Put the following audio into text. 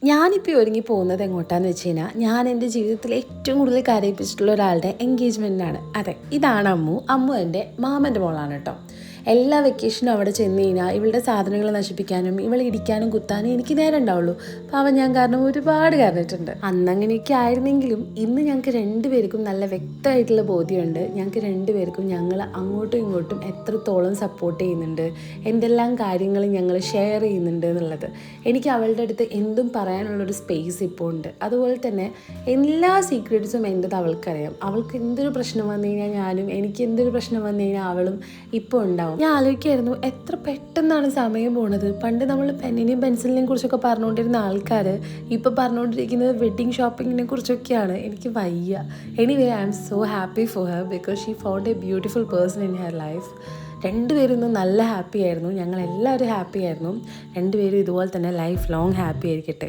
ഞാനിപ്പോൾ ഒരുങ്ങി പോകുന്നത് എങ്ങോട്ടാന്ന് വെച്ച് കഴിഞ്ഞാൽ ഞാൻ എൻ്റെ ജീവിതത്തിൽ ഏറ്റവും കൂടുതൽ കരയിപ്പിച്ചിട്ടുള്ള ഒരാളുടെ എൻഗേജ്മെൻറ്റിനാണ്. അതെ, ഇതാണ് അമ്മു എൻ്റെ മാമൻ്റെ മോളാണ് കേട്ടോ. എല്ലാ വെക്കേഷനും അവിടെ ചെന്ന് കഴിഞ്ഞാൽ ഇവളുടെ സാധനങ്ങൾ നശിപ്പിക്കാനും ഇവളെ ഇടിക്കാനും കുത്താനും എനിക്ക് നേരം ഉണ്ടാവുള്ളൂ. പാവം ഞാൻ കാരണം ഒരുപാട് കരഞ്ഞിട്ടുണ്ട്. അന്നങ്ങനെയൊക്കെ ആയിരുന്നെങ്കിലും ഇന്ന് ഞങ്ങൾക്ക് രണ്ടുപേർക്കും നല്ല വ്യക്തമായിട്ടുള്ള ബോധ്യമുണ്ട്. ഞങ്ങൾക്ക് രണ്ടുപേർക്കും ഞങ്ങൾ അങ്ങോട്ടും ഇങ്ങോട്ടും എത്രത്തോളം സപ്പോർട്ട് ചെയ്യുന്നുണ്ട്, എന്തെല്ലാം കാര്യങ്ങൾ ഞങ്ങൾ ഷെയർ ചെയ്യുന്നുണ്ട് എന്നുള്ളത്. എനിക്ക് അവളുടെ അടുത്ത് എന്തും പറയാനുള്ളൊരു സ്പേസ് ഇപ്പോൾ ഉണ്ട്. അതുപോലെ തന്നെ എല്ലാ സീക്രട്സും എൻ്റെത് അവൾക്കറിയാം. അവൾക്ക് എന്തൊരു പ്രശ്നം വന്നു കഴിഞ്ഞാൽ ഞാനും, എനിക്ക് എന്തൊരു പ്രശ്നം വന്നു കഴിഞ്ഞാൽ അവളും ഇപ്പോൾ ഉണ്ടാവും. ഞാൻ ആലോചിക്കായിരുന്നു എത്ര പെട്ടെന്നാണ് സമയം പോണത്. പണ്ട് നമ്മൾ പെന്നിനെയും പെൻസിലിനെയും കുറിച്ചൊക്കെ പറഞ്ഞുകൊണ്ടിരുന്ന ആൾക്കാർ ഇപ്പോൾ പറഞ്ഞുകൊണ്ടിരിക്കുന്നത് വെഡ്ഡിങ് ഷോപ്പിങ്ങിനെ കുറിച്ചൊക്കെയാണ്. എനിക്ക് വയ്യ. Anyway, I am so happy for her because she found a beautiful person in her life. രണ്ടുപേരും ഇന്ന് നല്ല ഹാപ്പി ആയിരുന്നു. ഞങ്ങളെല്ലാവരും ഹാപ്പി ആയിരുന്നു. രണ്ടുപേരും ഇതുപോലെ തന്നെ ലൈഫ് ലോങ് ഹാപ്പി ആയിരിക്കട്ടെ.